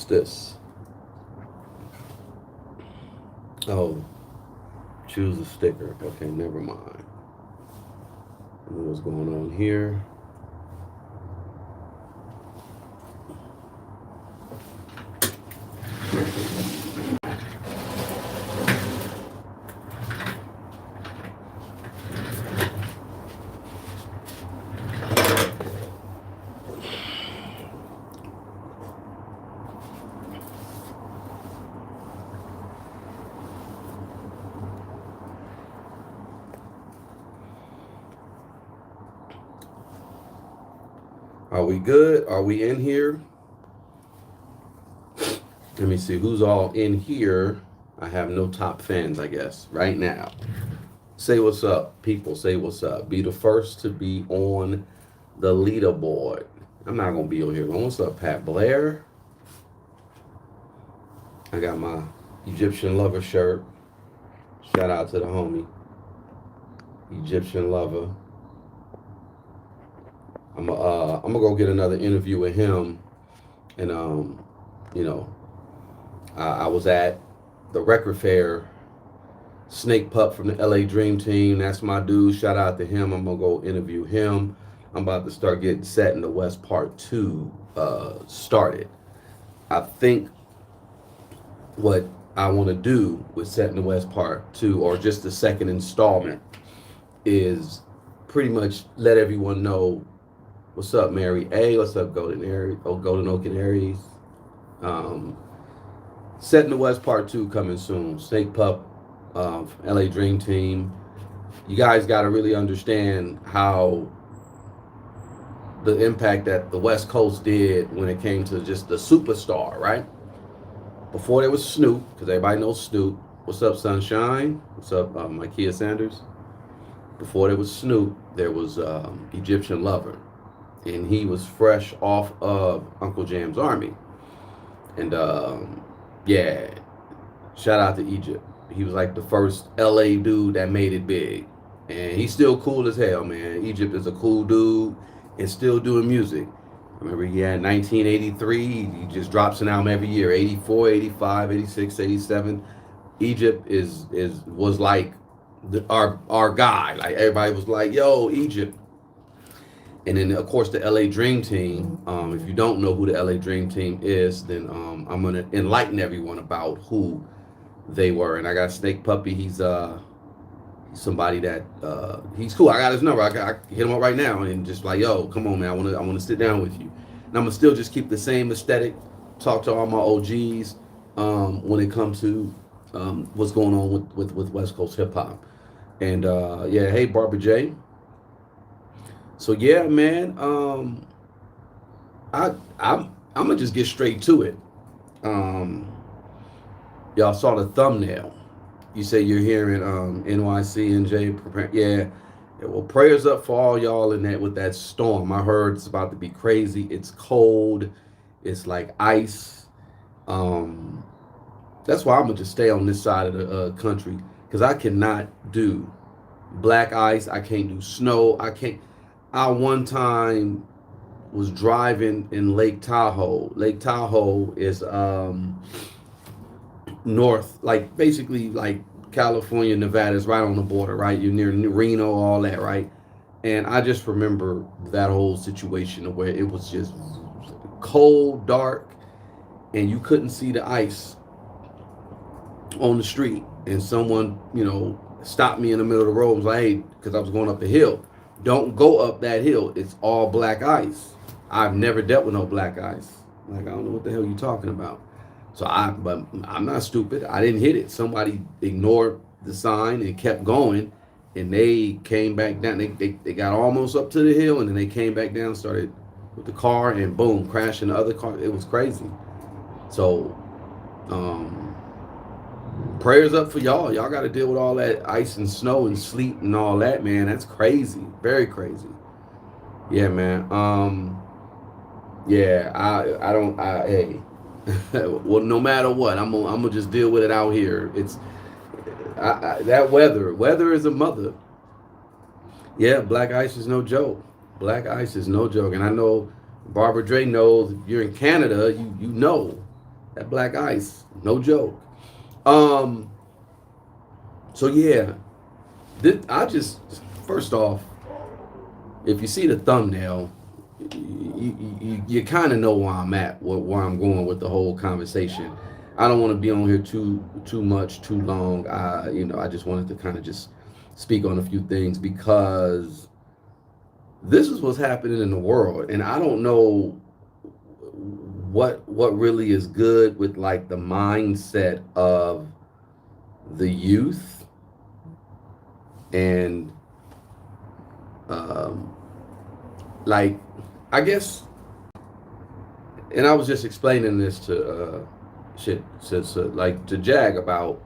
What's this? Oh, choose a sticker. Okay, never mind. What's going on here? Are we good? Are we in here? Let me see who's all in here. I have no top fans, I guess, right now. Say what's up, people. Say what's up. Be the first to be on the leaderboard. I'm not going to be on here long. What's up, Pat Blair? I got my Egyptian lover shirt. Shout out to the homie. Egyptian lover. I'm gonna go get another interview with him, and you know, I was at the record fair. Snake Pup from the LA Dream Team, that's my dude. Shout out to him. I'm gonna go interview him. I'm about to start getting Set in the West Part 2 started. I think what I want to do with Set in the West Part 2, or just the second installment, is pretty much let everyone know. What's up, Mary A? What's up, Golden Aries? Oh, Golden Oak and Aries. Set in the West Part 2 coming soon. Snake Pup, LA Dream Team. You guys got to really understand how the impact that the West Coast did when it came to just the superstar, right? Before there was Snoop, because everybody knows Snoop. What's up, Sunshine? What's up, Micaiah Sanders? Before there was Snoop, there was Egyptian Lover. And he was fresh off of Uncle Jam's Army. And yeah, shout out to Egypt. He was like the first LA dude that made it big. And he's still cool as hell, man. Egypt is a cool dude and still doing music. I remember he had 1983. He just drops an album every year. 84, 85, 86, 87. Egypt was like our guy. Like everybody was like, yo, Egypt. And then, of course, the LA Dream Team. If you don't know who the LA Dream Team is, then I'm going to enlighten everyone about who they were. And I got Snake Puppy. He's somebody that, he's cool. I got his number. I hit him up right now and just like, yo, come on, man. I want to sit down with you. And I'm going to still just keep the same aesthetic, talk to all my OGs when it comes to what's going on with West Coast hip hop. And yeah, hey, Barbara J. So yeah, man, I'm gonna just get straight to it. Y'all saw the thumbnail. You say you're hearing NYC and J prepare. Yeah. Well, prayers up for all y'all in that with that storm. I heard it's about to be crazy. It's cold. It's like ice. That's why I'm gonna just stay on this side of the country, because I cannot do black ice. I can't do snow. I can't. I one time was driving in Lake Tahoe. Lake Tahoe is north, like basically like California, Nevada is right on the border, right? You're near Reno, all that, right? And I just remember that whole situation where it was just cold, dark, and you couldn't see the ice on the street. And someone, stopped me in the middle of the road and was like, hey, because I was going up the hill. Don't go up that hill. It's all black ice. I've never dealt with no black ice. Like, I don't know what the hell you're talking about. But I'm not stupid. I didn't hit it. Somebody ignored the sign and kept going, and they came back down. They got almost up to the hill, and then they came back down, started with the car, and boom, crashing the other car. It was crazy. So, prayers up for y'all. Y'all got to deal with all that ice and snow and sleet and all that, man. That's crazy. Very crazy. Yeah, man. Yeah, hey. Well, no matter what, I'm gonna just deal with it out here. It's that weather is a mother. Yeah, black ice is no joke. Black ice is no joke. And I know Barbara Dre knows, if you're in Canada, you know. That black ice, no joke. Um, so yeah, I just first off, if you see the thumbnail, you kind of know where I'm at, where I'm going with the whole conversation. I don't want to be on here too much, too long. I just wanted to kind of just speak on a few things because this is what's happening in the world, and I don't know what really is good with like the mindset of the youth and um, like I guess, and I was just explaining this to like to Jag about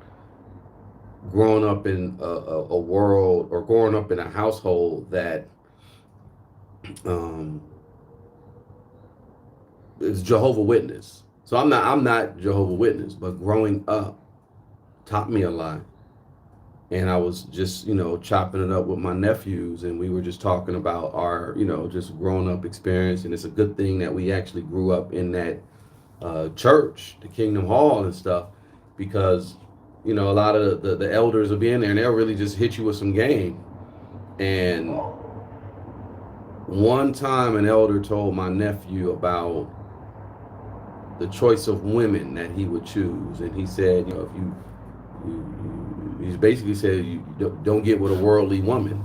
growing up in a world or growing up in a household that um, is Jehovah Witness. So I'm not Jehovah Witness, but growing up taught me a lot. And I was just chopping it up with my nephews, and we were just talking about our just growing up experience. And it's a good thing that we actually grew up in that church, the Kingdom Hall and stuff, because a lot of the elders will be in there and they'll really just hit you with some game. And one time an elder told my nephew about the choice of women that he would choose, and he said, if he basically said you don't get with a worldly woman.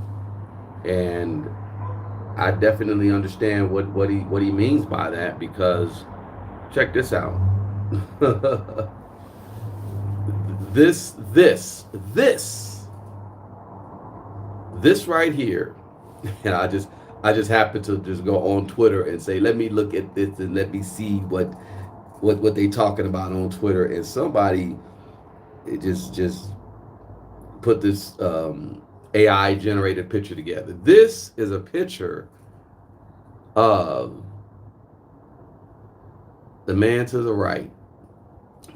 And I definitely understand what he means by that, because check this out. this right here, and I just happened to just go on Twitter and say, let me look at this and let me see what they talking about on Twitter. And somebody it just put this AI generated picture together. This is a picture of the man to the right,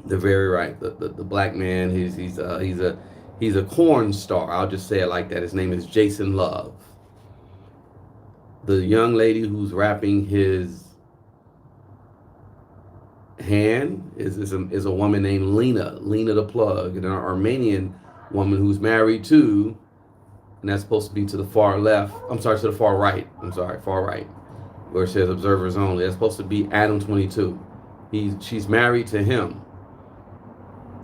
the very right, the black man. He's a corn star. I'll just say it like that. His name is Jason Luv. The young lady who's wrapping his hand is a woman named Lena The Plug, an Armenian woman who's married to, and that's supposed to be to the far left. I'm sorry, to the far right. Far right, where it says observers only. That's supposed to be Adam22. She's married to him.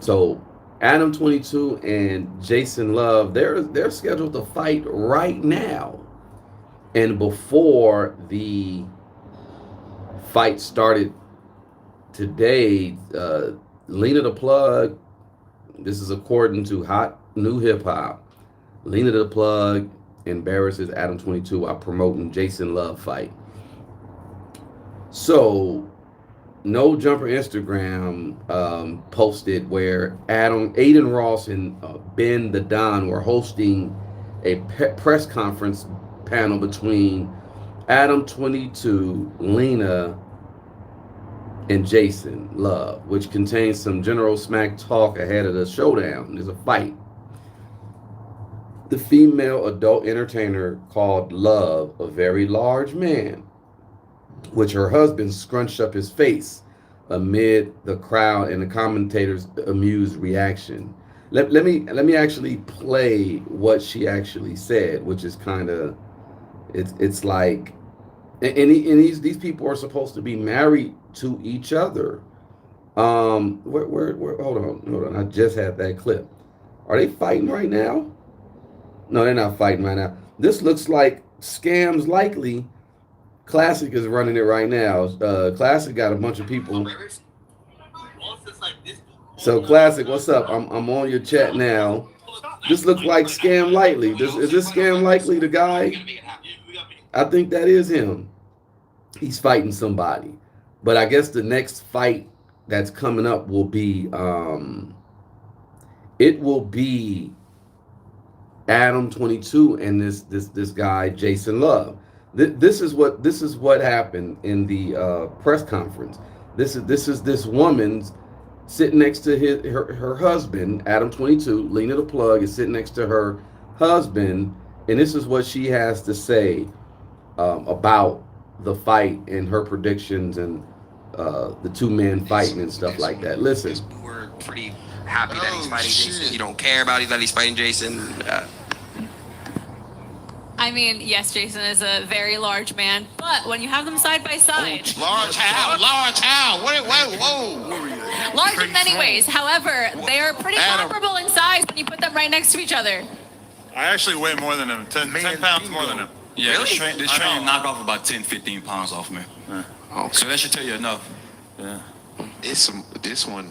So Adam22 and Jason Luv, they're scheduled to fight right now. And before the fight started today, Lena The Plug, this is according to Hot New Hip Hop, Lena The Plug embarrasses Adam22 while promoting Jason Luv fight. So No Jumper Instagram posted where Aiden Ross and Ben the Don were hosting a press conference panel between Adam22, Lena, and Jason Luv, which contains some general smack talk ahead of the showdown. There's a fight. The female adult entertainer called Luv a very large man, which her husband scrunched up his face amid the crowd and the commentators' amused reaction. Let me actually play what she actually said, which is kind of it's like, and these people are supposed to be married to each other. Where hold on, I just had that clip. Are they fighting right now? No, they're not fighting right now. This looks like Scams Likely. Classic is running it right now. Classic got a bunch of people. So Classic, what's up? I'm on your chat now. This looks like Scam Likely. Is this Scam Likely the guy? I think that is him. He's fighting somebody. But I guess the next fight that's coming up will be it will be Adam22 and this guy Jason Luv. This is what happened in the press conference. This is this woman's sitting next to her husband, Adam22. Lena The Plug is sitting next to her husband, and this is what she has to say about the fight and her predictions and the two men fighting and stuff like that. Listen, We're pretty happy that he's fighting Jason. You don't care about it that he's fighting Jason. I mean, yes, Jason is a very large man, but when you have them side by side, Large how? Whoa. large in many ways. However, they are pretty comparable in size when you put them right next to each other. I actually weigh more than him. 10 pounds more than him. Yeah, Really? this train knocked off about 10, 15 pounds off me. Yeah. Okay. So that should tell you enough. Yeah. This one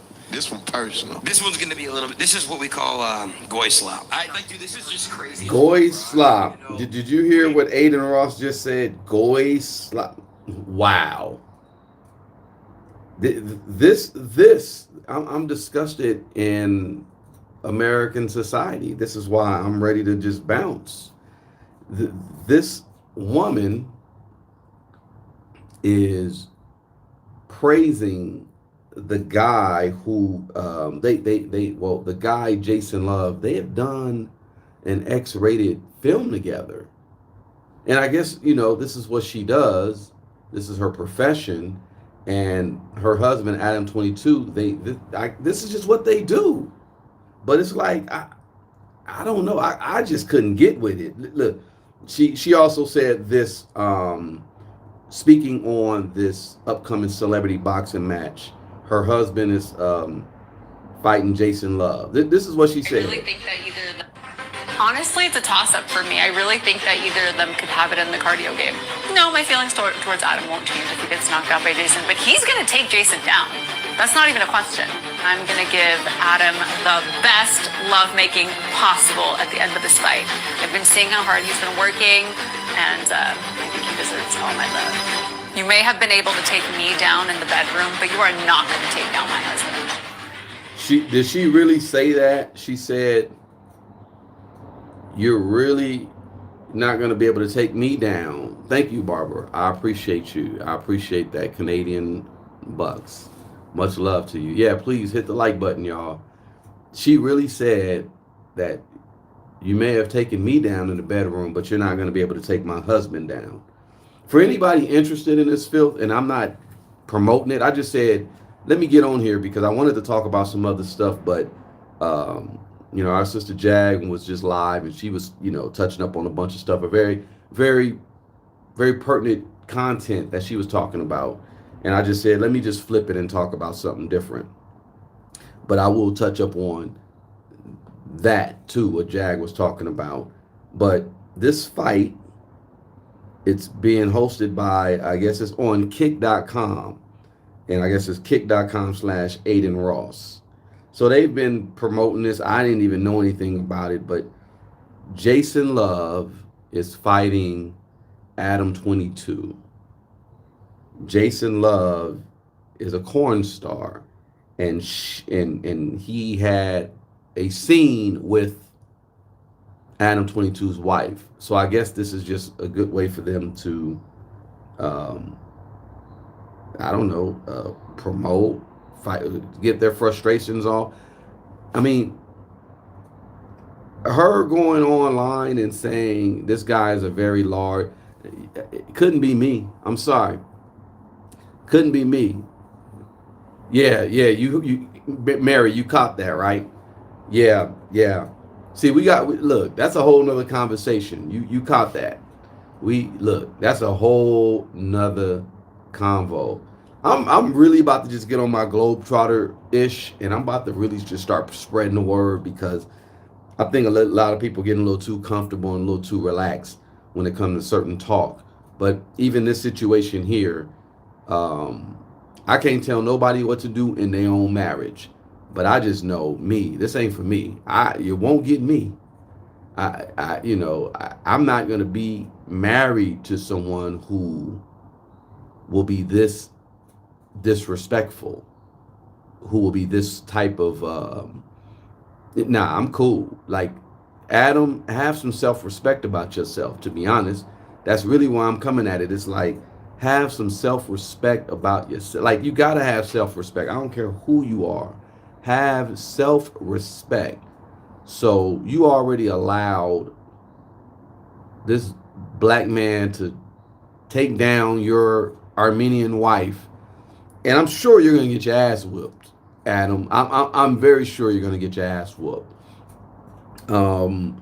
personal. This one's gonna be a little bit. This is what we call goy slop. Dude, this is just crazy. goy slop. Did you hear what Aiden Ross just said? Goy slop. Wow. I'm disgusted in American society. This is why I'm ready to just bounce. This woman is praising the guy who the guy Jason Luv. They have done an X-rated film together, and I guess this is what she does. This is her profession, and her husband Adam22. This is just what they do. But it's like I don't know. I just couldn't get with it. Look, she also said this. Speaking on this upcoming celebrity boxing match, her husband is fighting Jason Luv. This is what she said. I really think that honestly, it's a toss-up for me. I really think that either of them could have it in the cardio game. No, my feelings towards Adam won't change if he gets knocked out by Jason, but he's going to take Jason down. That's not even a question. I'm going to give Adam the best lovemaking possible at the end of this fight. I've been seeing how hard he's been working, and I think he deserves all my love. You may have been able to take me down in the bedroom, but you are not going to take down my husband. Did she really say that? She said, "You're really not going to be able to take me down." Thank you, Barbara. I appreciate you. I appreciate that, Canadian bucks. Much love to you. Yeah, please hit the like button, y'all. She really said that you may have taken me down in the bedroom, but you're not going to be able to take my husband down. For anybody interested in this filth, and I'm not promoting it, I just said, let me get on here because I wanted to talk about some other stuff, but our sister Jag was just live and she was, touching up on a bunch of stuff, a very, very, very pertinent content that she was talking about. And I just said, let me just flip it and talk about something different. But I will touch up on that too, what Jag was talking about. But this fight, it's being hosted by, I guess it's on kick.com. And I guess it's kick.com/Aiden Ross. So they've been promoting this. I didn't even know anything about it, but Jason Luv is fighting Adam22. Jason Luv is a corn star, and he had a scene with Adam22's wife. So I guess this is just a good way for them to, promote, fight, get their frustrations off. I mean, her going online and saying this guy is a very large, it couldn't be me. I'm sorry. Couldn't be me. Yeah, you Mary, you caught that, right? Yeah. See, look, that's a whole nother conversation. You caught that. That's a whole nother convo. I'm really about to just get on my Globetrotter-ish, and I'm about to really just start spreading the word, because I think a lot of people getting a little too comfortable and a little too relaxed when it comes to certain talk. But even this situation here, I can't tell nobody what to do in their own marriage, but I just know me. This ain't for me. You won't get me. I'm not gonna be married to someone who will be this disrespectful, who will be this type of. I'm cool. Like, Adam, have some self-respect about yourself. To be honest, that's really why I'm coming at it. It's like, have some self-respect about yourself. Like, you gotta have self-respect. I don't care who you are. Have self-respect. So you already allowed this black man to take down your Armenian wife And I'm sure you're gonna get your ass whooped, Adam. I'm very sure you're gonna get your ass whooped. Um,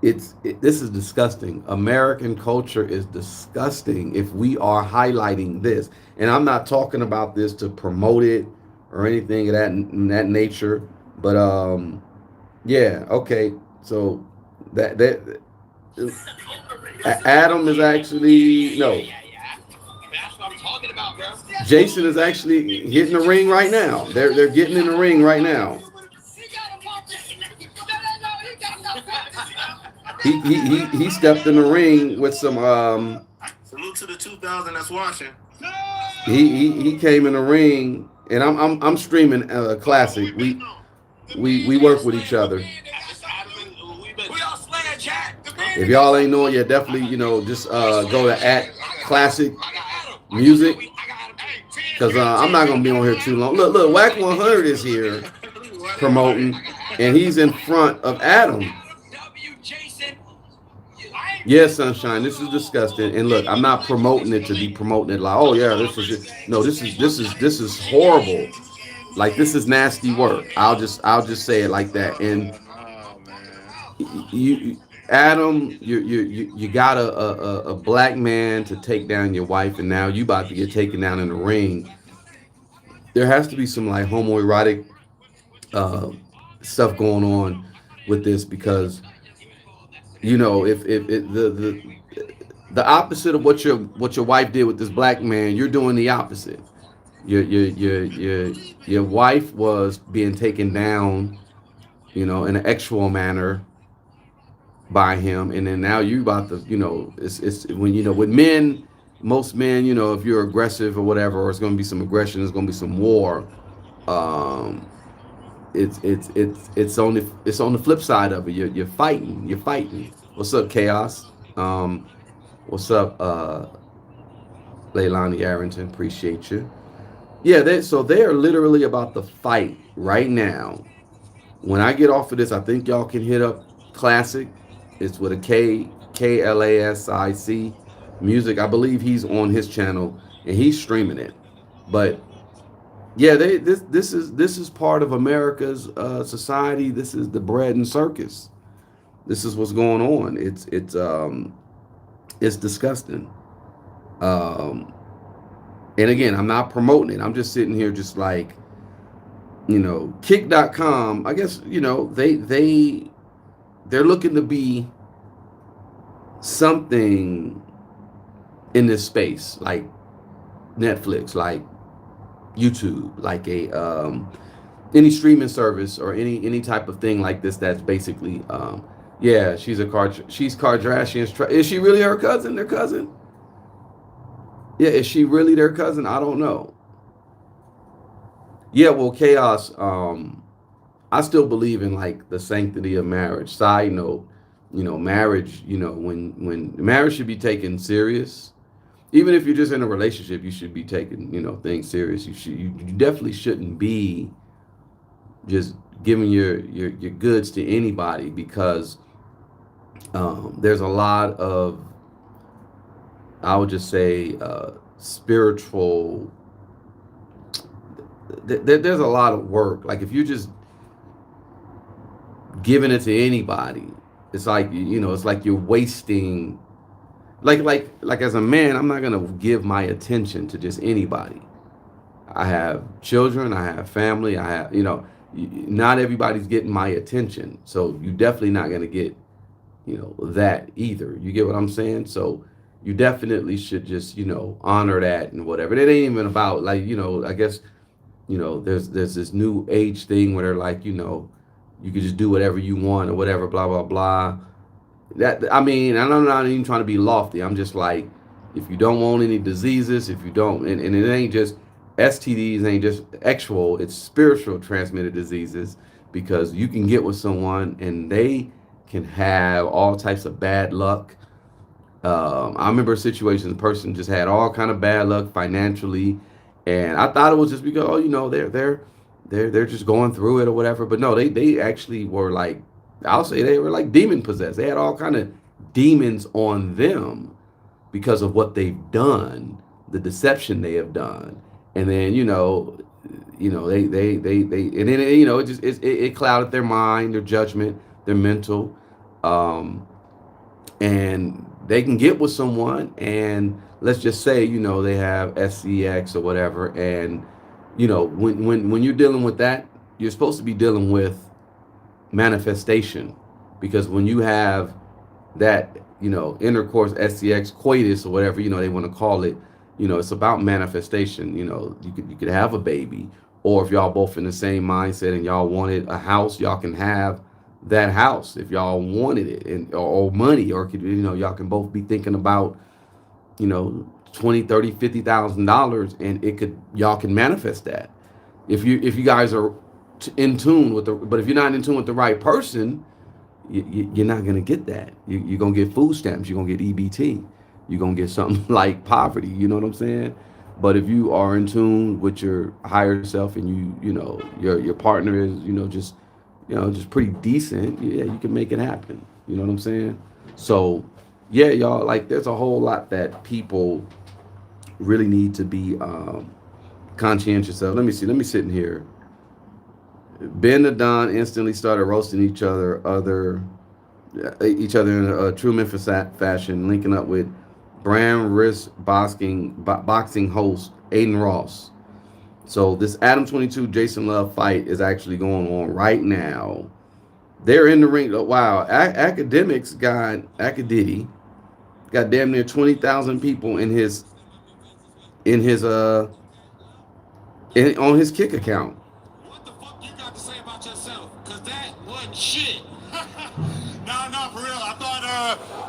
this is disgusting. American culture is disgusting if we are highlighting this. And I'm not talking about this to promote it or anything of that nature. But yeah, okay. So that Adam is actually no. Jason is actually hitting the ring right now. They're getting in the ring right now. He stepped in the ring with some Salute to the 2000 that's watching. he came in the ring, and I'm streaming classic. We work with each other. If y'all ain't know it yet, definitely just go to @classic music, because I'm not gonna be on here too long. Look, Whack 100 is here promoting, and he's in front of Adam. Yes, Sunshine, this is disgusting. And look, I'm not promoting it to be promoting it like, oh yeah, this is it. No, this is horrible. Like, this is nasty work. I'll just say it like that. And you Adam, you got a black man to take down your wife, and now you about to get taken down in the ring. There has to be some like homoerotic stuff going on with this, because if the opposite of what your wife did with this black man, you're doing the opposite. Your wife was being taken down, in an actual manner by him, and then now you about to, it's when with men, most men, if you're aggressive or whatever, or it's going to be some aggression, there's going to be some war. It's on the flip side of it. You're fighting. What's up, Chaos? What's up, Leilani Arrington? Appreciate you. Yeah, they are literally about to fight right now. When I get off of this, I think y'all can hit up Classic. It's with a KLASIC music. I believe he's on his channel and he's streaming it. But yeah, this is part of America's society. This is the bread and circus. This is what's going on. It's disgusting. And again, I'm not promoting it. I'm just sitting here just like, kick.com. I guess, they're looking to be something in this space, like Netflix, like YouTube, like any streaming service or any type of thing like this. That's basically yeah, she's Kardashian's. Is she really her cousin? Their cousin? Yeah, is she really their cousin? I don't know. Yeah, well, Chaos. I still believe in like the sanctity of marriage. Side note, marriage. When marriage should be taken serious. Even if you're just in a relationship, you should be taking, things serious. You definitely shouldn't be just giving your goods to anybody, because there's a lot of, I would just say, spiritual. There's a lot of work. Like, if you just giving it to anybody, it's like it's like you're wasting. Like as a man, I'm not gonna give my attention to just anybody. I have children, I have family, I have not everybody's getting my attention, so you definitely not gonna get that either. You get what I'm saying? So you definitely should just honor that and whatever. It ain't even about like I guess there's this new age thing where they're like you can just do whatever you want or whatever, blah blah blah. That, I mean, and I'm not even trying to be lofty. I'm just like, if you don't want any diseases, if you don't, and it ain't just STDs, ain't just actual, it's spiritual transmitted diseases, because you can get with someone and they can have all types of bad luck. I remember a situation, the person just had all kind of bad luck financially, and I thought it was just because they're just going through it or whatever. But no, they actually were like, I'll say they were like demon possessed. They had all kind of demons on them because of what they've done, the deception they have done. and then and then it clouded their mind, their judgment, their mental, um, and they can get with someone, and let's just say they have SCX or whatever, and when you're dealing with that, you're supposed to be dealing with manifestation, because when you have that intercourse, SCX, coitus, or whatever they want to call it, it's about manifestation. You could have a baby, or if y'all both in the same mindset and y'all wanted a house, y'all can have that house if y'all wanted it, and or money, or y'all can both be thinking about 20, 30, $50,000, and y'all can manifest that if you guys are in tune with but if you're not in tune with the right person, you're not gonna get that. You're gonna get food stamps, you're gonna get EBT, you're gonna get something like poverty, you know what I'm saying? But if you are in tune with your higher self, and your partner is just pretty decent, yeah, you can make it happen, you know what I'm saying? So yeah, y'all, like, there's a whole lot that people really need to be conscientious of. Let me sit in here. Ben and Don instantly started roasting each other in a true Memphis fashion, linking up with brand wrist boxing host Aiden Ross. So this Adam22 Jason Luv fight is actually going on right now. They're in the ring. Wow, Academics got damn near 20,000 people on his kick account. What the fuck you got to say about yourself? Cause that wasn't shit. No, for real. I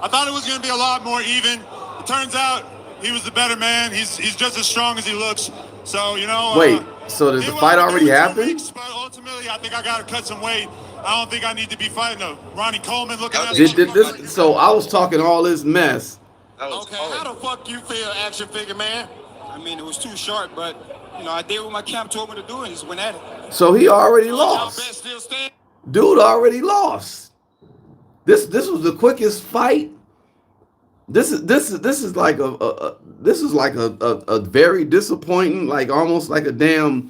thought it was gonna be a lot more even. It turns out he was the better man. He's just as strong as he looks. So Wait, so does the fight already happen? But ultimately, I think I gotta cut some weight. I don't think I need to be fighting a Ronnie Coleman looking at. So I was talking all this mess. Okay, how the fuck you feel, action figure man? I mean, it was too short, but I did what my camp told me to do and just went at it. So he already lost. Dude already lost. This was the quickest fight. This is like a very disappointing, like almost like a damn,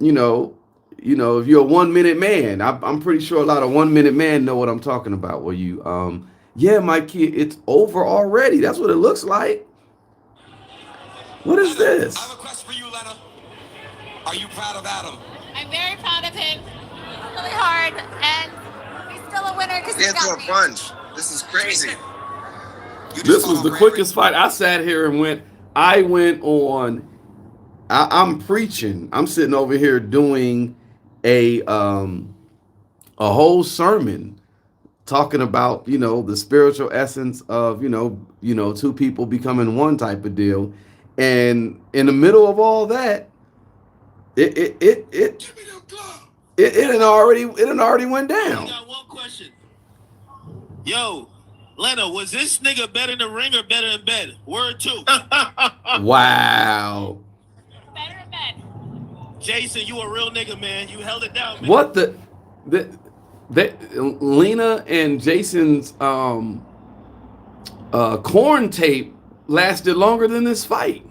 if you're a 1 minute man. I'm pretty sure a lot of 1 minute men know what I'm talking about. Where you yeah, my kid, it's over already. That's what it looks like. What is this? I have a question for you, Lena. Are you proud of Adam? I'm very proud of him. It's really hard, and he's still a winner because he's got me. Bunch. This is crazy. This was the quickest fight. I sat here and I'm preaching. I'm sitting over here doing a whole sermon talking about, the spiritual essence of, two people becoming one type of deal. And in the middle of all that, it already went down. I got one question. Yo, Lena, was this nigga better in the ring or better in bed? Word two. Wow. Better in bed. Jason, you a real nigga, man. You held it down, man. What the Lena and Jason's corn tape lasted longer than this fight.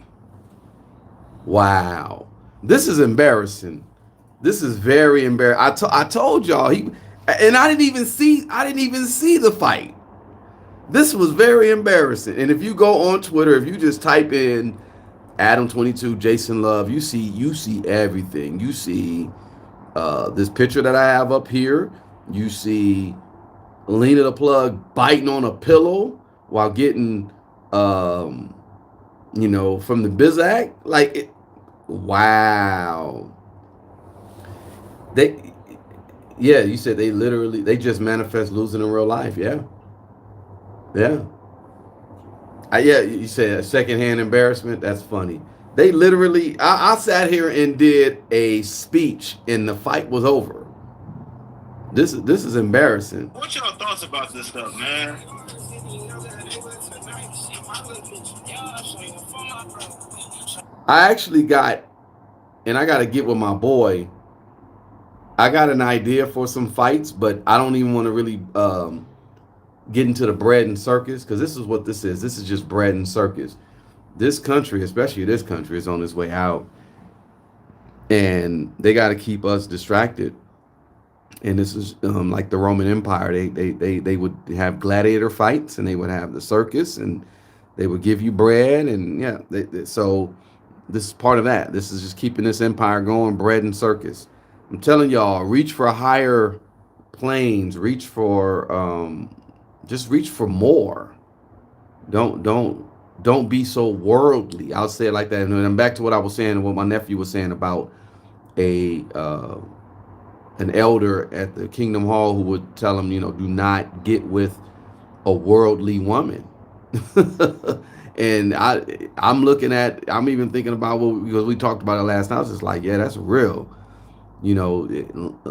Wow. This is embarrassing. This is very embarrassing. I told y'all I didn't even see the fight. This was very embarrassing. And if you go on Twitter, if you just type in Adam22 Jason Luv, you see everything. You see this picture that I have up here. You see Lena The Plug biting on a pillow while getting from the Bizak. Like it, wow. You said they just manifest losing in real life. Yeah. You said secondhand embarrassment. That's funny. They literally, I sat here and did a speech and the fight was over. This is embarrassing. What's your thoughts about this stuff, man? I actually got to get with my boy. I got an idea for some fights, but I don't even want to really get into the bread and circus, because this is what this is. This is just bread and circus. This country, especially this country, is on its way out. and they got to keep us distracted. And this is like the Roman Empire. They would have gladiator fights, and they would have the circus, and they would give you bread, and yeah. So this is part of that. This is just keeping this empire going, bread and circus. I'm telling y'all, reach for higher planes. Reach for just reach for more. Don't be so worldly. I'll say it like that. And I'm back to what I was saying, what my nephew was saying about a an elder at the Kingdom Hall who would tell him, do not get with a worldly woman. And I'm even thinking about because we talked about it last night. I was just like, yeah, that's real. Lena,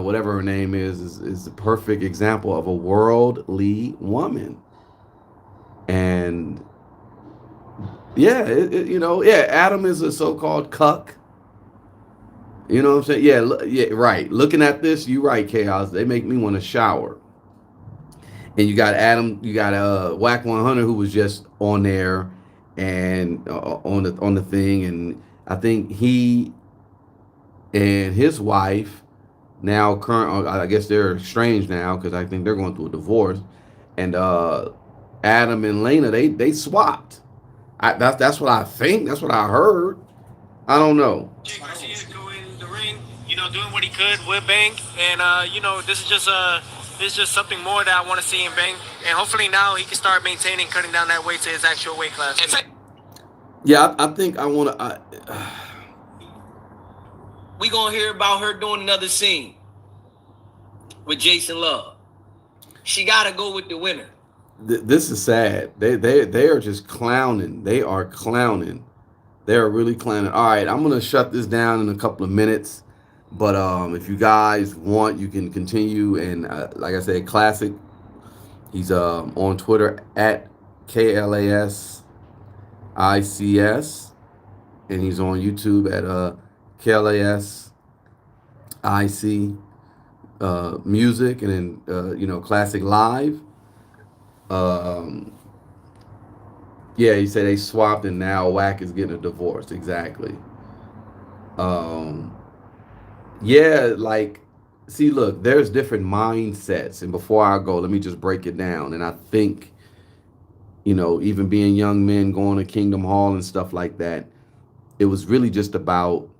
whatever her name is the perfect example of a worldly woman. And yeah, Adam is a so-called cuck. You know what I'm saying? Yeah, right. Looking at this, you're right, Chaos. They make me want to shower. And you got Adam, you got Whack 100 who was just on there and on the thing, and I think he and his wife now I guess they're estranged now because I think they're going through a divorce. And Adam and Lena, they swapped. That's what I think. That's what I heard. I don't know. Jay Garcia go in the ring, doing what he could with Bang, and this is just something more that I want to see in Bang, and hopefully now he can start maintaining, cutting down that weight to his actual weight class. Yeah, I think I want to. We gonna hear about her doing another scene with Jason Luv. She gotta go with the winner. This is sad. They are just clowning. They are clowning. They're really clowning. All right, I'm gonna shut this down in a couple of minutes. But if you guys want, you can continue. And like I said, Classic. He's on Twitter at KLASICS, and he's on YouTube at KLASIC Music, and then Classic Live. Yeah, he said they swapped, and now Whack is getting a divorce. Exactly. Yeah, like, see, look, there's different mindsets. And before I go, let me just break it down. And I think, even being young men going to Kingdom Hall and stuff like that, it was really just about,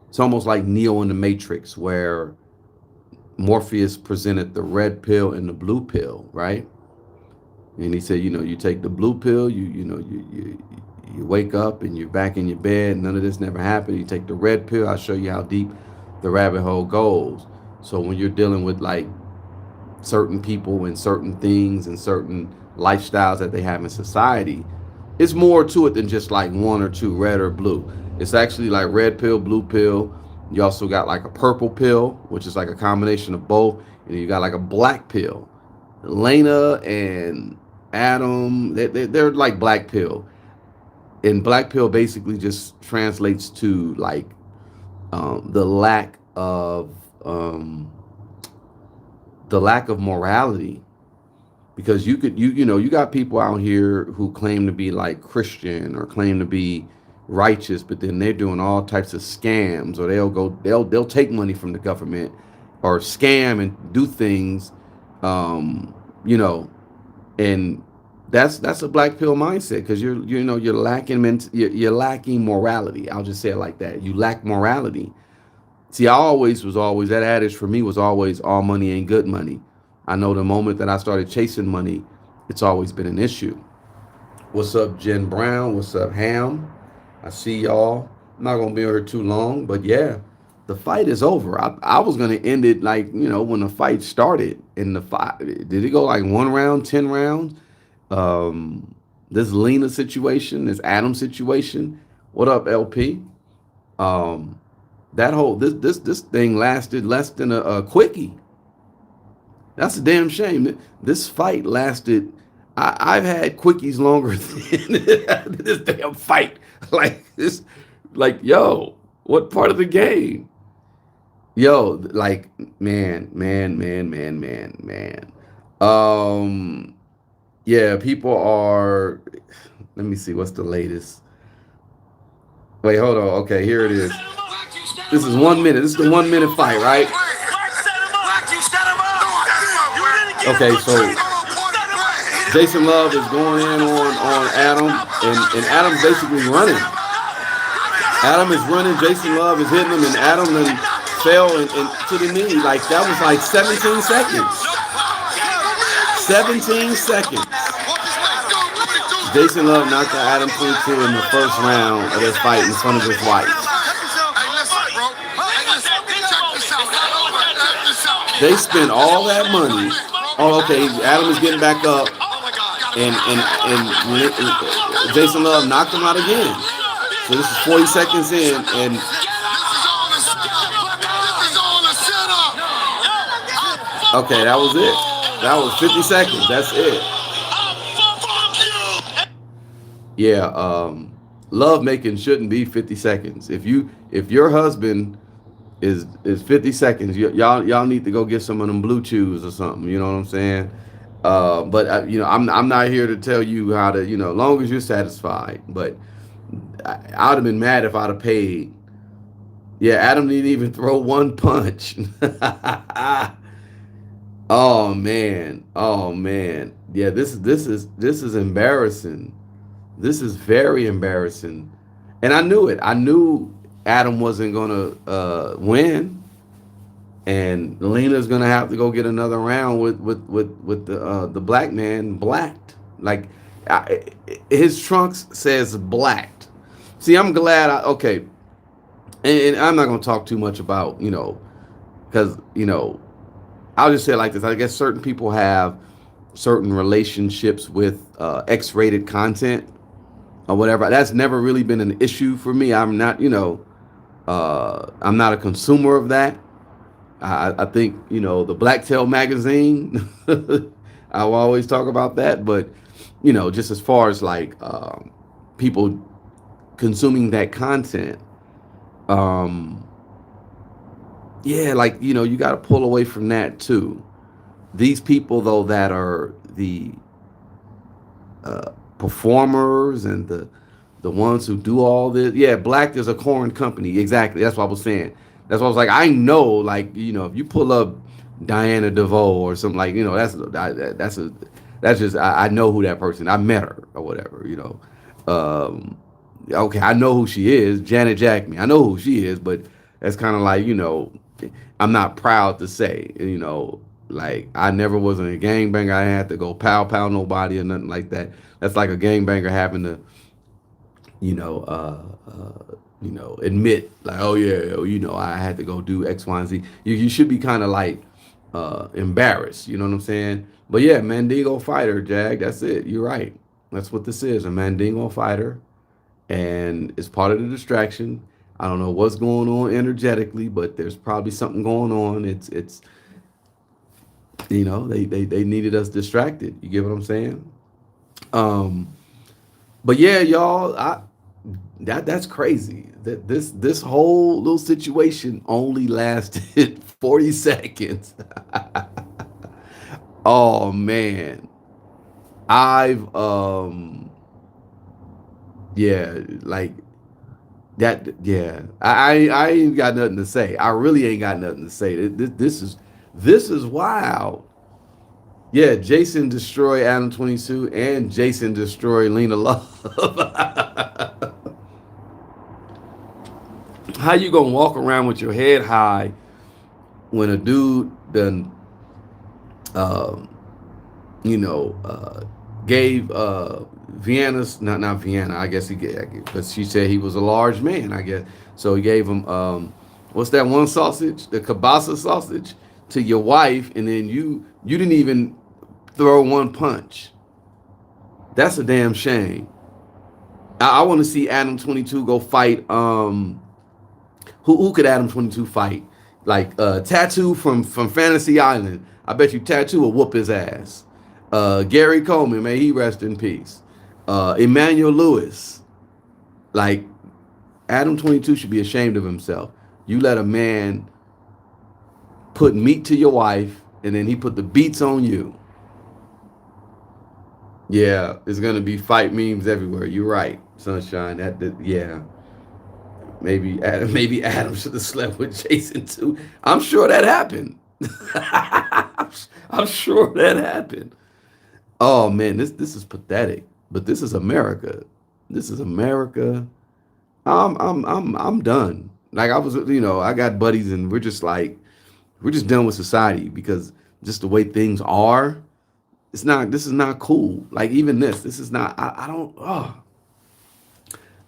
it's almost like Neo in the Matrix, where Morpheus presented the red pill and the blue pill, right? And he said, you take the blue pill, you wake up and you're back in your bed. None of this never happened. You take the red pill. I'll show you how deep the rabbit hole goes. So when you're dealing with like certain people and certain things and certain lifestyles that they have in society, it's more to it than just like one or two, red or blue. It's actually like red pill, blue pill. You also got like a purple pill, which is like a combination of both. And you got like a black pill. Lena and Adam, they're like black pill. And black pill basically just translates to like the lack of morality, because you got people out here who claim to be like Christian or claim to be righteous, but then they're doing all types of scams, or they'll take money from the government or scam and do things, and that's a black pill mindset, because you're lacking morality. I'll just say it like that. You lack morality. See, that adage for me was always all money ain't good money. I know the moment that I started chasing money, it's always been an issue. What's up, Jen Brown? What's up, Ham? I see y'all. I'm not gonna be here too long, but yeah, the fight is over. I was gonna end it like, when the fight started. In the fight, did it go like 1 round, 10 rounds? This Lena situation, this Adam situation. What up, LP? That whole this thing lasted less than a quickie. That's a damn shame. This fight lasted. I've had quickies longer than this damn fight. Like this, like, yo, what part of the game? Yo, like, man. Yeah, people are, let me see, what's the latest? Wait, hold on. Okay, here it is. This is 1 minute. This is the 1 minute fight, right? Okay, so Jason Luv is going in on Adam, and Adam's basically running. Adam is running, Jason Luv is hitting him, and Adam then fell and to the knee. Like, that was like 17 seconds. 17 seconds. Jason Luv knocked out Adam22 in the first round of this fight in front of his wife. They spent all that money. Oh, okay, Adam is getting back up, and Jason Luv knocked him out again. So this is 40 seconds in, and okay, that was it. That was 50 seconds. That's it. Yeah, love making shouldn't be 50 seconds. If your husband is 50 seconds, y'all need to go get some of them blue chews or something. You know what I'm saying? But you know, I'm not here to tell you how to, you know, as long as you're satisfied. But I'd have been mad if I'd have paid. Yeah, Adam didn't even throw one punch. Oh man. Yeah, this is embarrassing. This is very embarrassing. And I knew it. I knew Adam wasn't gonna win, and Lena's gonna have to go get another round with the black man blacked. Like, his trunks says blacked. See, I'm glad okay, and I'm not gonna talk too much about, you know, because, you know, I'll just say it like this. I guess certain people have certain relationships with X-rated content or whatever. That's never really been an issue for me. I'm not, you know, I'm not a consumer of that. I think, you know, the Blacktail magazine, I will always talk about that. But, you know, just as far as like people consuming that content, yeah, like, you know, you got to pull away from that too. These people, though, that are the performers and the ones who do all this, yeah, Black is a corn company. Exactly. That's what I was saying. That's what I was like, I know, like, you know, if you pull up Diana DeVoe or something, like, you know, that's just I know who that person. I met her or whatever, you know. Okay, I know who she is, Janet Jackman. I know who she is, but that's kind of like, you know, I'm not proud to say, you know, like, I never was in a gangbanger. I had to go pow nobody or nothing like that. That's like a gangbanger having to, you know, admit like, oh yeah, you know, I had to go do X, Y, and Z. You should be kind of like embarrassed, you know what I'm saying? But yeah, Mandingo fighter, Jag, that's it. You're right. That's what this is, a Mandingo fighter, and it's part of the distraction. I don't know what's going on energetically, but there's probably something going on. It's you know, they needed us distracted. You get what I'm saying? But yeah, y'all, that's crazy. That this whole little situation only lasted 40 seconds. Oh man. Yeah, like that, yeah. I ain't got nothing to say. I really ain't got nothing to say. This is wild. Yeah, Jason destroyed Adam22 and Jason destroyed Lena Love. How you gonna walk around with your head high when a dude done gave Vienna's not Vienna, I guess he gave, because she said he was a large man, I guess. So he gave him what's that one sausage, the kielbasa sausage, to your wife, and then you didn't even throw one punch. That's a damn shame. I want to see Adam22 go fight. Who could Adam22 fight? Like Tattoo from Fantasy Island. I bet you Tattoo will whoop his ass. Gary Coleman, may he rest in peace. Emmanuel Lewis. Like, Adam22 should be ashamed of himself. You let a man put meat to your wife, and then he put the beats on you. Yeah, there's gonna be fight memes everywhere. You're right, Sunshine. Yeah. Maybe Adam should have slept with Jason too. I'm sure that happened. I'm sure that happened. Oh man, this is pathetic. But this is America. This is America. I'm done. Like I was, I got buddies and we're just done with society because just the way things are, this is not cool. Like even this is not, I don't,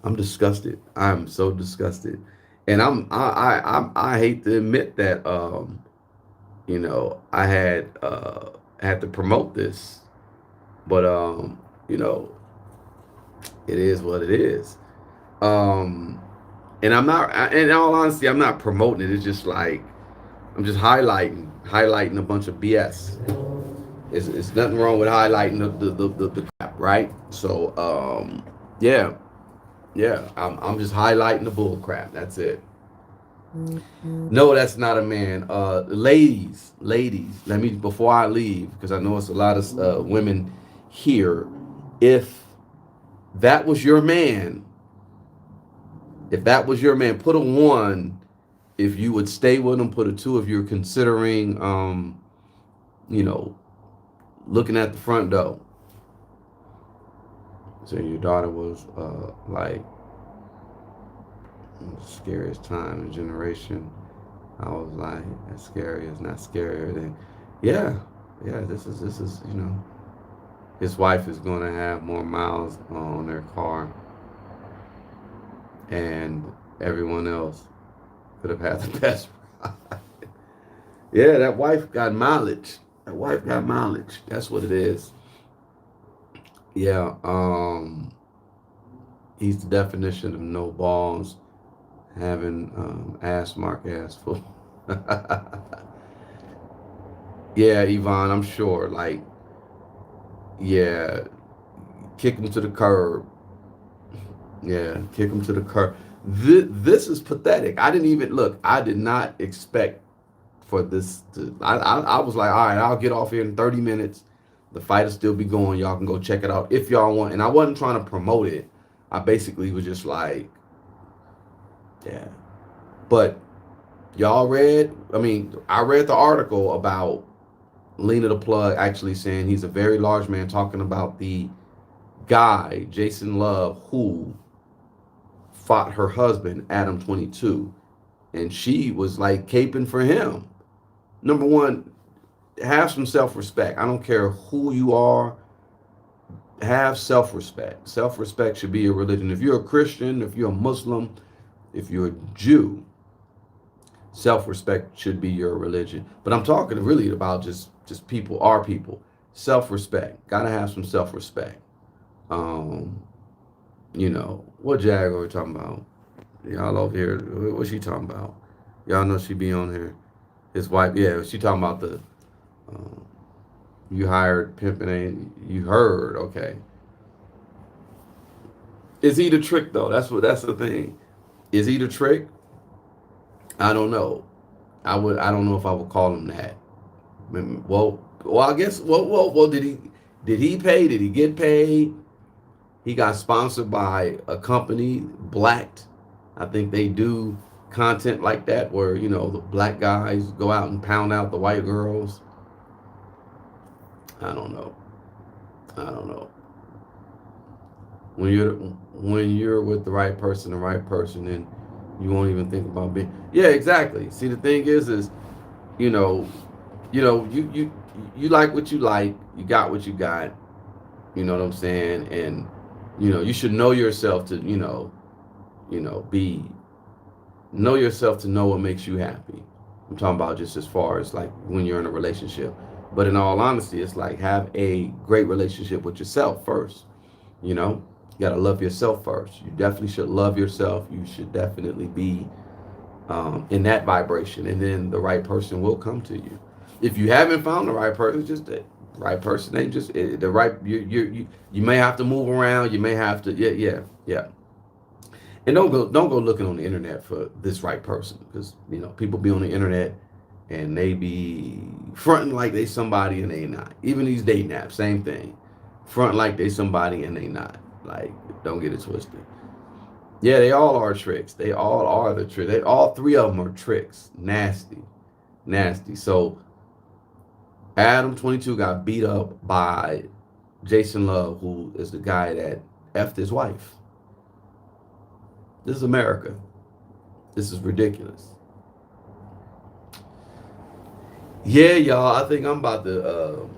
I'm disgusted. I'm so disgusted. And I hate to admit that, I had to promote this, but, it is what it is. And I'm not, in all honesty, I'm not promoting it. It's just like, I'm just highlighting a bunch of BS. It's nothing wrong with highlighting the crap, right? So, yeah, I'm just highlighting the bull crap. That's it. No, that's not a man. Ladies, let me, before I leave, because I know it's a lot of women here, if that was your man, put a 1 if you would stay with him, put a 2 if you're considering, looking at the front door. So your daughter was like the scariest time in generation. I was like, as scary as not scarier than, yeah, this is, his wife is going to have more miles on their car. And everyone else could have had the best ride. Yeah, that wife got mileage. That's what it is. Yeah, he's the definition of no balls, having ass full. Yeah, Yvonne, I'm sure. Like, yeah, kick him to the curb. Yeah, kick him to the curb. This is pathetic. I did not expect for this to, I was like, all right, I'll get off here in 30 minutes. The fight will still be going. Y'all can go check it out if y'all want. And I wasn't trying to promote it. I basically was just like, yeah. But y'all I read the article about Lena the Plug actually saying he's a very large man, talking about the guy, Jason Luv, who fought her husband, Adam22. And she was like caping for him. Number one, have some self-respect. I don't care who you are. Have self-respect. Self-respect should be your religion. If you're a Christian, if you're a Muslim, if you're a Jew, self-respect should be your religion. But I'm talking really about just people, our people. Self-respect. Gotta have some self-respect. What Jag are we talking about? Y'all over here, what's she talking about? Y'all know she be on here. His wife, yeah, she talking about the, you hired pimping ain't, you heard, okay. Is he the trick though? That's the thing. Is he the trick? I don't know. I don't know if I would call him that. Well, I guess, did he pay? Did he get paid? He got sponsored by a company, Blacked. I think they do content like that where, the black guys go out and pound out the white girls. I don't know. When you're with the right person, and you won't even think about being, yeah, exactly. See, the thing is you like what you like, you got what you got, you know what I'm saying? And, you should know yourself to, know yourself to know what makes you happy. I'm talking about just as far as like when you're in a relationship. But in all honesty, it's like have a great relationship with yourself first. You gotta love yourself first. You definitely should love yourself. You should definitely be in that vibration, and then the right person will come to you. If you haven't found the right person, just the right person ain't just the right. You may have to move around. You may have to yeah. And don't go looking on the internet for this right person, because people be on the internet and they be fronting like they somebody and they not. Even these dating apps, same thing. Front like they somebody and they not. Like, don't get it twisted. Yeah, they all are tricks. They all are the trick. They all three of them are tricks. Nasty, nasty. So Adam22 got beat up by Jason Luv, who is the guy that effed his wife. This is America. This is ridiculous. Yeah, y'all. I think I'm about to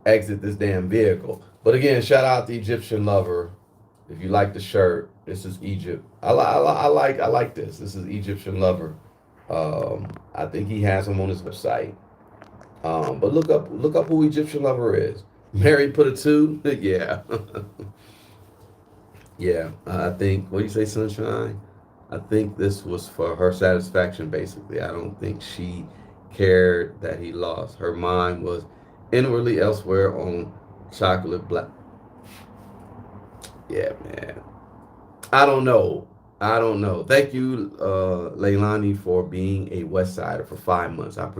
exit this damn vehicle. But again, shout out the Egyptian Lover. If you like the shirt, this is Egypt. I like this. This is Egyptian Lover. I think he has them on his website. But look up who Egyptian Lover is. Mary put a 2. Yeah. Yeah. I think, what do you say, Sunshine? I think this was for her satisfaction, basically. I don't think she cared that he lost. Her mind was inwardly elsewhere on chocolate black. Yeah, man. I don't know. Thank you, Leilani, for being a West Sider for 5 months. I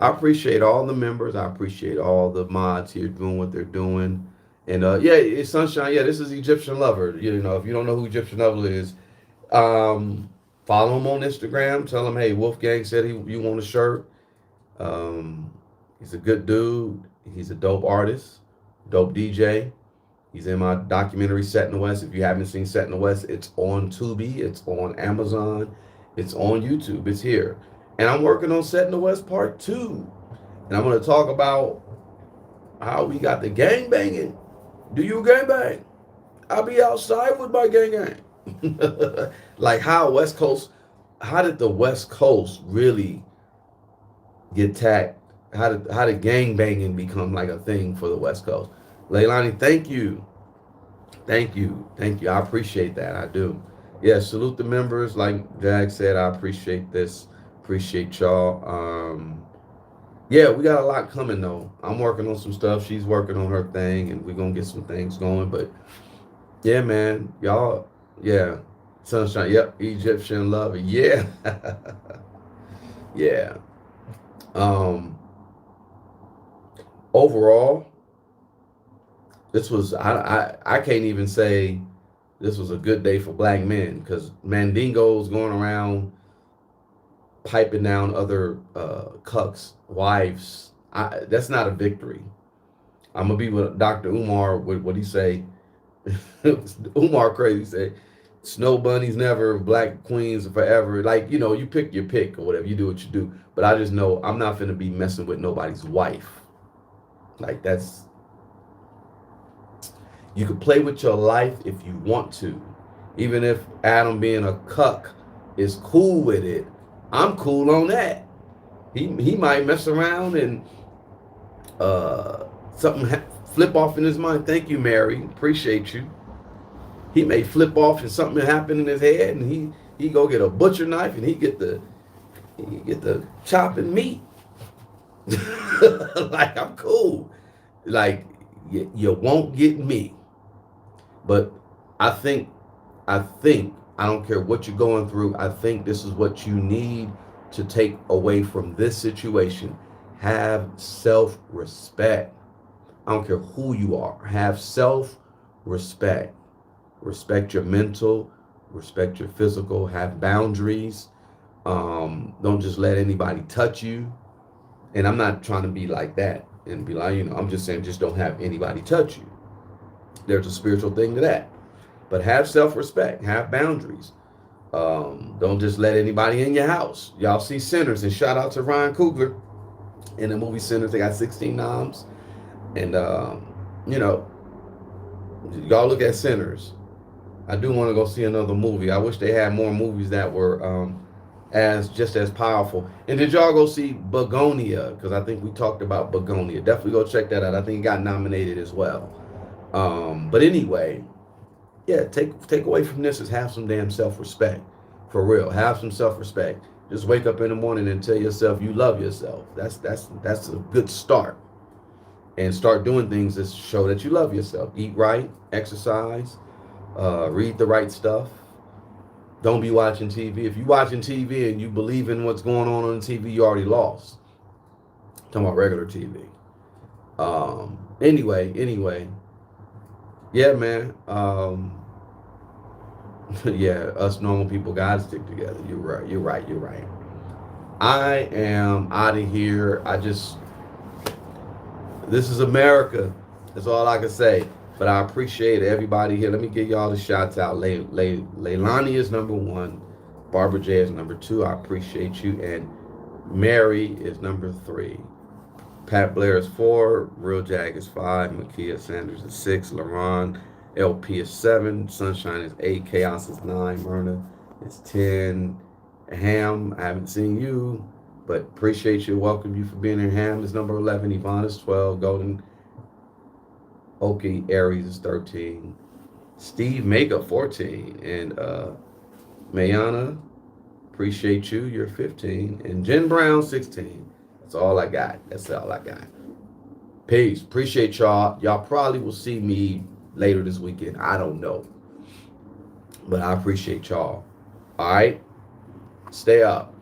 appreciate all the members. I appreciate all the mods here doing what they're doing. And yeah, it's Sunshine. Yeah, this is Egyptian Lover. You know, if you don't know who Egyptian Lover is, follow him on Instagram. Tell him, hey, Wolfgang said you want a shirt. He's a good dude. He's a dope artist, dope DJ. He's in my documentary Set in the West. If you haven't seen Set in the West, it's on Tubi, it's on Amazon, it's on YouTube, it's here. And I'm working on Set in the West Part 2. And I'm going to talk about how we got the gang banging. Do you gang bang? I'll be outside with my gang gang. Like how did the West Coast really get tagged? How did gang banging become like a thing for the West Coast? Leilani, thank you. I appreciate that. I do. Yeah, salute the members. Like Jag said, I appreciate this. Appreciate y'all. Yeah, we got a lot coming though. I'm working on some stuff. She's working on her thing, and we're gonna get some things going. But yeah, man, y'all. Yeah, Sunshine. Yep, Egyptian Lover. Yeah, yeah. Overall, this was I can't even say this was a good day for black men, because Mandingo's going around piping down other cucks, wives. That's not a victory. I'm gonna be with Dr. Umar with what he say. Umar crazy say, snow bunnies never, black queens forever. Like, you know, you pick your pick or whatever. You do what you do. But I just know I'm not finna be messing with nobody's wife. Like, that's, you can play with your life if you want to. Even if Adam being a cuck is cool with it, I'm cool on that. He might mess around and something flip off in his mind. Thank you, Mary. Appreciate you. He may flip off and something happen in his head, and he go get a butcher knife and he get the chopping meat. Like, I'm cool. Like, you won't get me. But I think I don't care what you're going through. I think this is what you need to take away from this situation. Have self-respect. I don't care who you are. Have self-respect. Respect your mental, respect your physical, have boundaries. Don't just let anybody touch you. And I'm not trying to be like that and be like, you know, I'm just saying just don't have anybody touch you. There's a spiritual thing to that. But have self-respect, have boundaries. Don't just let anybody in your house. Y'all see Sinners, and shout out to Ryan Coogler in the movie Sinners. They got 16 noms. And, you know, y'all look at Sinners. I do want to go see another movie. I wish they had more movies that were just as powerful. And did y'all go see Begonia? Because I think we talked about Begonia. Definitely go check that out. I think it got nominated as well. But anyway, yeah, take away from this is have some damn self-respect. For real, have some self-respect. Just wake up in the morning and tell yourself you love yourself. That's a good start. And start doing things that show that you love yourself. Eat right, exercise, read the right stuff. Don't be watching TV. If you're watching TV and you believe in what's going on the TV, you already lost. I'm talking about regular TV. Anyway. Yeah, man. Yeah, us normal people gotta stick together. You're right. You're right. You're right. I am out of here. This is America. That's all I can say. But I appreciate everybody here. Let me give y'all the shouts out. Leilani is number 1. Barbara J is number 2. I appreciate you. And Mary is number 3. Pat Blair is 4. Real Jag is 5. Makia Sanders is 6. LaRon LP is 7. Sunshine is 8. Chaos is 9. Myrna is 10. Ham, I haven't seen you, but appreciate you. Welcome you for being here. Ham is number 11. Yvonne is 12. Golden Oki Aries is 13. Steve Makeup 14. And Mayana, appreciate you. You're 15. And Jen Brown 16. That's all I got. That's all I got. Peace. Appreciate y'all. Y'all probably will see me later this weekend. I don't know. But I appreciate y'all. All right. Stay up.